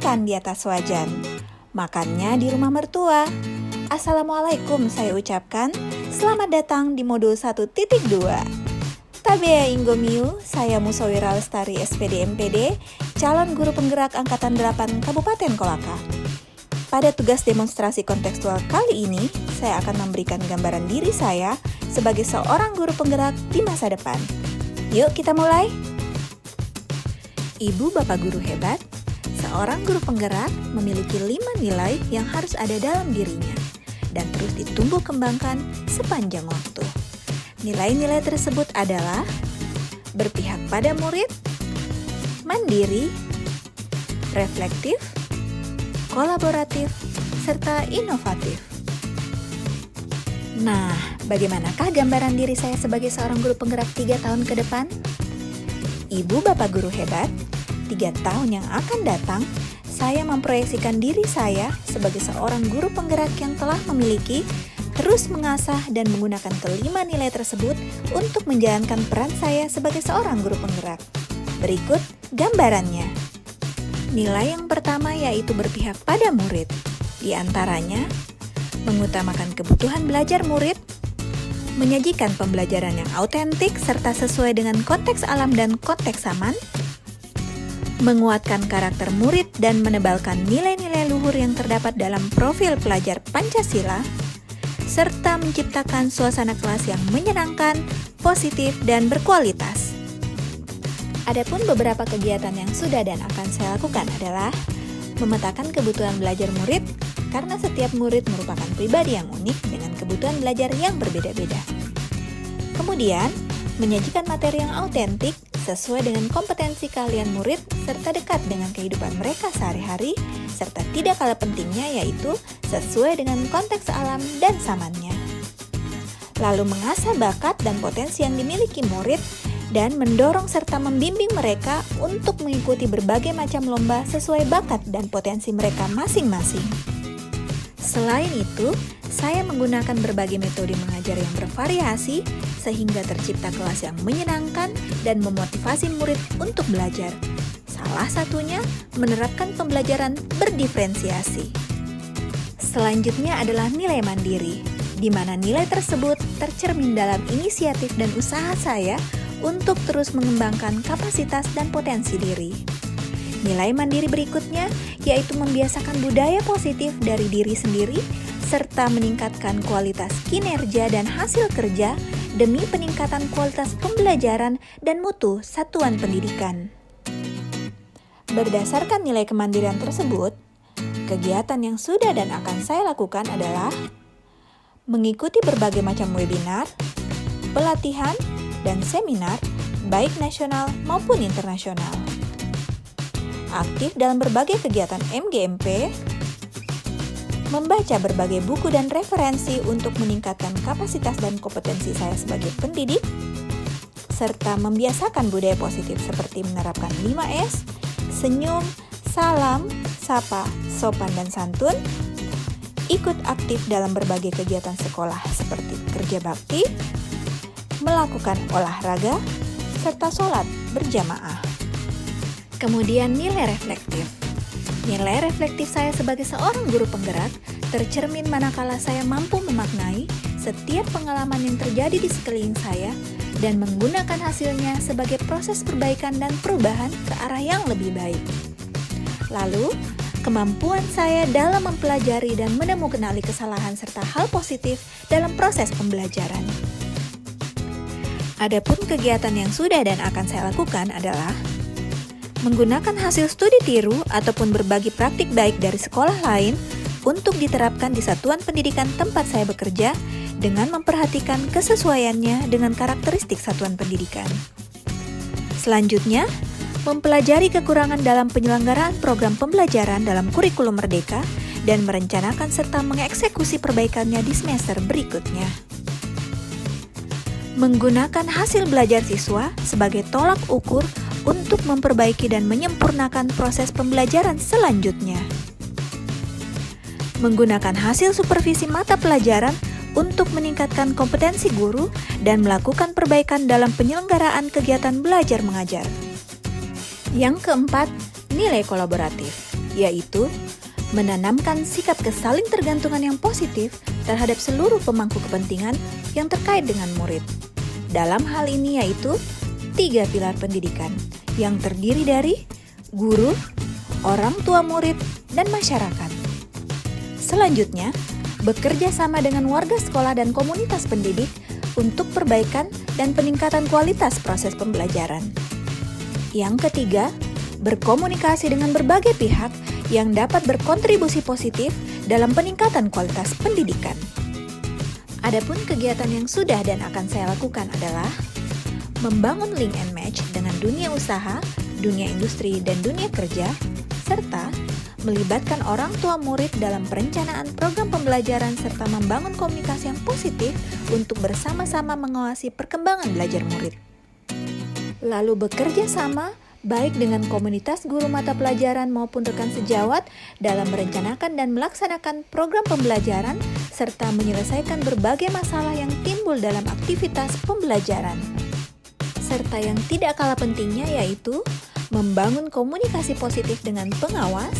ikan di atas wajan. Makannya di rumah mertua. Assalamualaikum saya ucapkan. Selamat datang di modul 1.2. Tabea Inggomiu, saya Musawira Lestari SPD MPD, calon guru penggerak Angkatan 8 Kabupaten Kolaka. Pada tugas demonstrasi kontekstual kali ini, saya akan memberikan gambaran diri saya sebagai seorang guru penggerak di masa depan. Yuk kita mulai. Ibu bapak guru hebat, seorang guru penggerak memiliki 5 nilai yang harus ada dalam dirinya dan terus ditumbuh kembangkan sepanjang waktu. Nilai-nilai tersebut adalah berpihak pada murid, mandiri, reflektif, kolaboratif, serta inovatif. Nah, bagaimanakah gambaran diri saya sebagai seorang guru penggerak 3 tahun ke depan? Ibu bapak guru hebat, 3 tahun yang akan datang, saya memproyeksikan diri saya sebagai seorang guru penggerak yang telah memiliki, terus mengasah dan menggunakan kelima nilai tersebut untuk menjalankan peran saya sebagai seorang guru penggerak. Berikut gambarannya. Nilai yang pertama yaitu berpihak pada murid. Di antaranya, mengutamakan kebutuhan belajar murid, menyajikan pembelajaran yang autentik serta sesuai dengan konteks alam dan konteks zaman, menguatkan karakter murid dan menebalkan nilai-nilai luhur yang terdapat dalam profil pelajar Pancasila, serta menciptakan suasana kelas yang menyenangkan, positif, dan berkualitas. Adapun beberapa kegiatan yang sudah dan akan saya lakukan adalah memetakan kebutuhan belajar murid, karena setiap murid merupakan pribadi yang unik dengan kebutuhan belajar yang berbeda-beda. Kemudian, menyajikan materi yang autentik sesuai dengan kompetensi keahlian murid serta dekat dengan kehidupan mereka sehari-hari, serta tidak kalah pentingnya yaitu sesuai dengan konteks alam dan zamannya. Lalu mengasah bakat dan potensi yang dimiliki murid dan mendorong serta membimbing mereka untuk mengikuti berbagai macam lomba sesuai bakat dan potensi mereka masing-masing. Selain itu, saya menggunakan berbagai metode mengajar yang bervariasi sehingga tercipta kelas yang menyenangkan dan memotivasi murid untuk belajar. Salah satunya menerapkan pembelajaran berdiferensiasi. Selanjutnya adalah nilai mandiri, di mana nilai tersebut tercermin dalam inisiatif dan usaha saya untuk terus mengembangkan kapasitas dan potensi diri. Nilai mandiri berikutnya yaitu membiasakan budaya positif dari diri sendiri serta meningkatkan kualitas kinerja dan hasil kerja demi peningkatan kualitas pembelajaran dan mutu satuan pendidikan. Berdasarkan nilai kemandirian tersebut, kegiatan yang sudah dan akan saya lakukan adalah mengikuti berbagai macam webinar, pelatihan, dan seminar, baik nasional maupun internasional. Aktif dalam berbagai kegiatan MGMP, membaca berbagai buku dan referensi untuk meningkatkan kapasitas dan kompetensi saya sebagai pendidik, serta membiasakan budaya positif seperti menerapkan 5S, senyum, salam, sapa, sopan dan santun, ikut aktif dalam berbagai kegiatan sekolah seperti kerja bakti, melakukan olahraga, serta sholat berjamaah. Kemudian nilai reflektif. Nilai reflektif saya sebagai seorang guru penggerak tercermin manakala saya mampu memaknai setiap pengalaman yang terjadi di sekeliling saya dan menggunakan hasilnya sebagai proses perbaikan dan perubahan ke arah yang lebih baik. Lalu, kemampuan saya dalam mempelajari dan menemukan kesalahan serta hal positif dalam proses pembelajaran. Adapun kegiatan yang sudah dan akan saya lakukan adalah menggunakan hasil studi tiru ataupun berbagi praktik baik dari sekolah lain untuk diterapkan di satuan pendidikan tempat saya bekerja dengan memperhatikan kesesuaiannya dengan karakteristik satuan pendidikan. Selanjutnya, mempelajari kekurangan dalam penyelenggaraan program pembelajaran dalam kurikulum Merdeka dan merencanakan serta mengeksekusi perbaikannya di semester berikutnya. Menggunakan hasil belajar siswa sebagai tolak ukur untuk memperbaiki dan menyempurnakan proses pembelajaran selanjutnya. Menggunakan hasil supervisi mata pelajaran untuk meningkatkan kompetensi guru dan melakukan perbaikan dalam penyelenggaraan kegiatan belajar mengajar. Yang keempat, nilai kolaboratif, yaitu menanamkan sikap kesaling tergantungan yang positif terhadap seluruh pemangku kepentingan yang terkait dengan murid. Dalam hal ini yaitu 3 pilar pendidikan yang terdiri dari guru, orang tua murid, dan masyarakat. Selanjutnya, bekerja sama dengan warga sekolah dan komunitas pendidik untuk perbaikan dan peningkatan kualitas proses pembelajaran. Yang ketiga, berkomunikasi dengan berbagai pihak yang dapat berkontribusi positif dalam peningkatan kualitas pendidikan. Adapun kegiatan yang sudah dan akan saya lakukan adalah membangun link and match dengan dunia usaha, dunia industri, dan dunia kerja, serta melibatkan orang tua murid dalam perencanaan program pembelajaran serta membangun komunikasi yang positif untuk bersama-sama mengawasi perkembangan belajar murid. Lalu bekerja sama baik dengan komunitas guru mata pelajaran maupun rekan sejawat dalam merencanakan dan melaksanakan program pembelajaran serta menyelesaikan berbagai masalah yang timbul dalam aktivitas pembelajaran. Serta yang tidak kalah pentingnya yaitu membangun komunikasi positif dengan pengawas,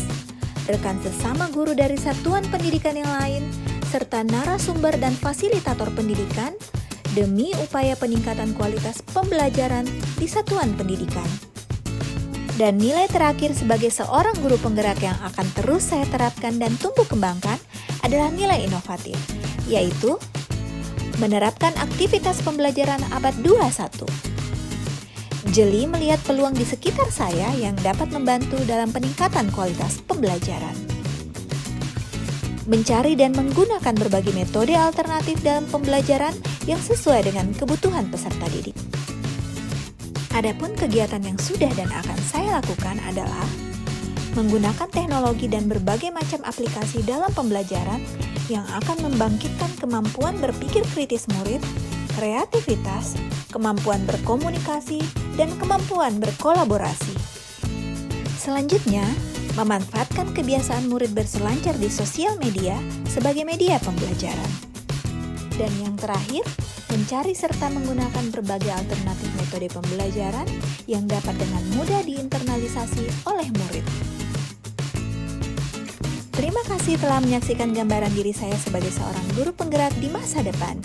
rekan sesama guru dari satuan pendidikan yang lain, serta narasumber dan fasilitator pendidikan demi upaya peningkatan kualitas pembelajaran di satuan pendidikan. Dan nilai terakhir sebagai seorang guru penggerak yang akan terus saya terapkan dan tumbuh kembangkan adalah nilai inovatif, yaitu menerapkan aktivitas pembelajaran abad 21. Jeli melihat peluang di sekitar saya yang dapat membantu dalam peningkatan kualitas pembelajaran. Mencari dan menggunakan berbagai metode alternatif dalam pembelajaran yang sesuai dengan kebutuhan peserta didik. Adapun kegiatan yang sudah dan akan saya lakukan adalah menggunakan teknologi dan berbagai macam aplikasi dalam pembelajaran yang akan membangkitkan kemampuan berpikir kritis murid, kreativitas, kemampuan berkomunikasi, dan kemampuan berkolaborasi. Selanjutnya, memanfaatkan kebiasaan murid berselancar di sosial media sebagai media pembelajaran. Dan yang terakhir, mencari serta menggunakan berbagai alternatif metode pembelajaran yang dapat dengan mudah diinternalisasi oleh murid. Terima kasih telah menyaksikan gambaran diri saya sebagai seorang guru penggerak di masa depan.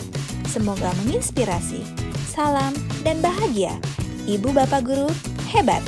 Semoga menginspirasi. Salam dan bahagia. Ibu Bapak Guru hebat!